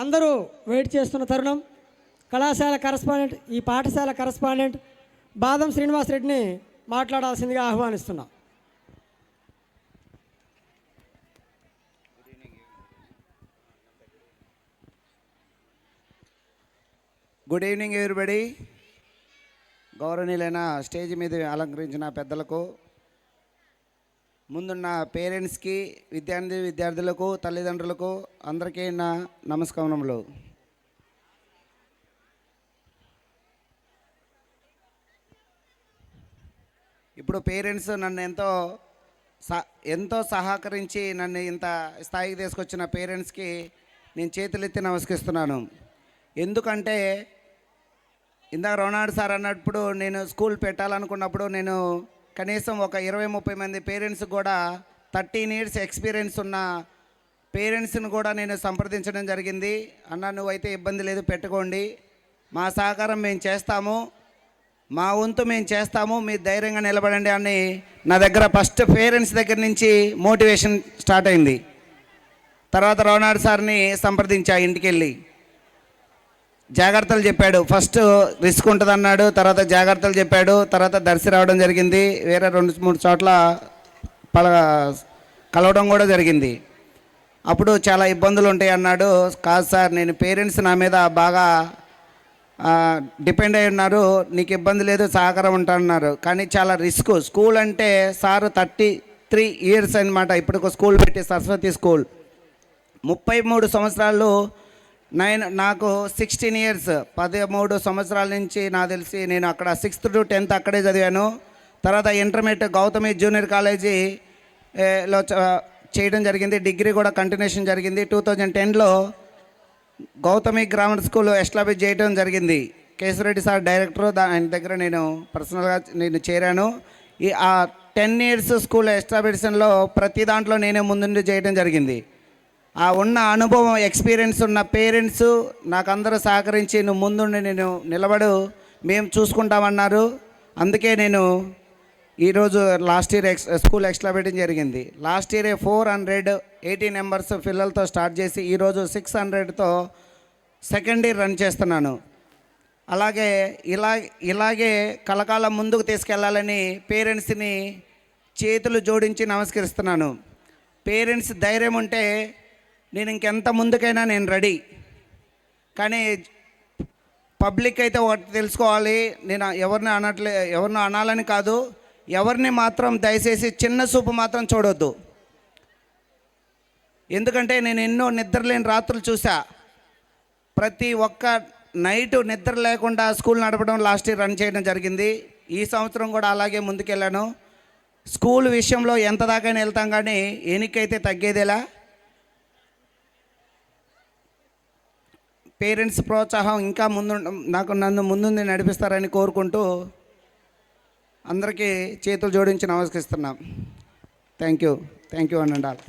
అందరూ వెయిట్ చేస్తున్న తరుణం కళాశాల కరస్పాండెంట్, ఈ పాఠశాల కరస్పాండెంట్ బాదం శ్రీనివాసరెడ్డిని మాట్లాడాల్సిందిగా ఆహ్వానిస్తున్నాం. Good evening everybody. గౌరవనీయులైన స్టేజ్ మీద అలంకరించిన పెద్దలకు, ముందున్న పేరెంట్స్కి, విద్యార్థులకు, తల్లిదండ్రులకు అందరికీ నా నమస్కారములు. ఇప్పుడు పేరెంట్స్ నన్ను ఎంతో సహకరించి నన్ను ఇంత స్థాయికి తీసుకొచ్చిన పేరెంట్స్కి నేను చేతులెత్తి నమస్కరిస్తున్నాను. ఎందుకంటే ఇందాక రోనాడ్ సార్ అన్నప్పుడు నేను స్కూల్ పెట్టాలనుకున్నప్పుడు నేను కనీసం ఒక 20-30 మంది పేరెంట్స్ కూడా 13 years ఎక్స్పీరియన్స్ ఉన్న పేరెంట్స్ని కూడా నేను సంప్రదించడం జరిగింది. అన్న నువ్వైతే ఇబ్బంది లేదు, పెట్టుకోండి, మా సహకారం మేము చేస్తాము, మా వంతు మేము చేస్తాము, మీరు ధైర్యంగా నిలబడండి అని నా దగ్గర ఫస్ట్ పేరెంట్స్ దగ్గర నుంచి మోటివేషన్ స్టార్ట్ అయింది. తర్వాత రోనాడ్ సార్ని సంప్రదించా, ఇంటికి వెళ్ళి జాగ్రత్తలు చెప్పాడు. ఫస్ట్ రిస్క్ ఉంటుంది అన్నాడు, తర్వాత జాగ్రత్తలు చెప్పాడు, తర్వాత దర్శి రావడం జరిగింది, వేరే 2-3 చోట్ల కలవడం కూడా జరిగింది. అప్పుడు చాలా ఇబ్బందులు ఉంటాయి అన్నాడు. కాదు సార్, నేను పేరెంట్స్ నా మీద బాగా డిపెండ్ అయి ఉన్నారు, నీకు ఇబ్బంది లేదు, సహకారం ఉంటానన్నారు. కానీ చాలా రిస్క్. స్కూల్ అంటే సార్ 33 years అనమాట. ఇప్పుడు స్కూల్ పెట్టి సరస్వతి స్కూల్ 33 సంవత్సరాలు. నాకు 16 years, 13 సంవత్సరాల నుంచి నాకు తెలిసి నేను అక్కడ 6th to 10th అక్కడే చదివాను. తర్వాత ఇంటర్మీడియట్ గౌతమి జూనియర్ కాలేజీలో చేయడం జరిగింది. డిగ్రీ కూడా కంటిన్యూషన్ జరిగింది. 2010లో గౌతమి గ్రామర్ స్కూల్ ఎస్టాబ్లిష్ చేయడం జరిగింది. కేశవరెడ్డి సార్ డైరెక్టర్, ఆయన దగ్గర నేను పర్సనల్గా చేరాను. ఆ 10 years స్కూల్ ఎస్టాబ్లిషన్లో ప్రతి దాంట్లో నేనే ముందుండి చేయడం జరిగింది. ఆ ఉన్న అనుభవం, ఎక్స్పీరియన్స్ ఉన్న పేరెంట్స్ నాకు అందరూ సహకరించి నువ్వు ముందుండి నేను నిలబడు, మేము చూసుకుంటామన్నారు. అందుకే నేను ఈరోజు లాస్ట్ ఇయర్ స్కూల్ ఎక్స్ట్రా పెట్టడం జరిగింది. లాస్ట్ ఇయరే 480 members పిల్లలతో స్టార్ట్ చేసి ఈరోజు 600తో సెకండ్ ఇయర్ రన్ చేస్తున్నాను. అలాగే ఇలాగే కలకాలం ముందుకు తీసుకెళ్లాలని పేరెంట్స్ని చేతులు జోడించి నమస్కరిస్తున్నాను. పేరెంట్స్ ధైర్యం ఉంటే నేను ఇంకెంత ముందుకైనా నేను రెడీ. కానీ పబ్లిక్ అయితే ఒకటి తెలుసుకోవాలి, నేను ఎవరిని అనాలని కాదు, ఎవరిని మాత్రం దయచేసి చిన్న చూపు మాత్రం చూడొద్దు. ఎందుకంటే నేను ఎన్నో నిద్రలేని రాత్రులు చూసా. ప్రతి ఒక్క నైటు నిద్ర లేకుండా స్కూల్ నడపడం లాస్ట్ ఇయర్ రన్ చేయడం జరిగింది. ఈ సంవత్సరం కూడా అలాగే ముందుకెళ్ళాను. స్కూల్ విషయంలో ఎంత దాకైనా వెళ్తాం, కానీ ఎనికైతే తగ్గేదేలా. పేరెంట్స్ ప్రోత్సాహం ఇంకా నన్ను ముందుండి నడిపిస్తారని కోరుకుంటూ అందరికీ చేతులు జోడించి నమస్కరిస్తున్నాం. Thank you and all.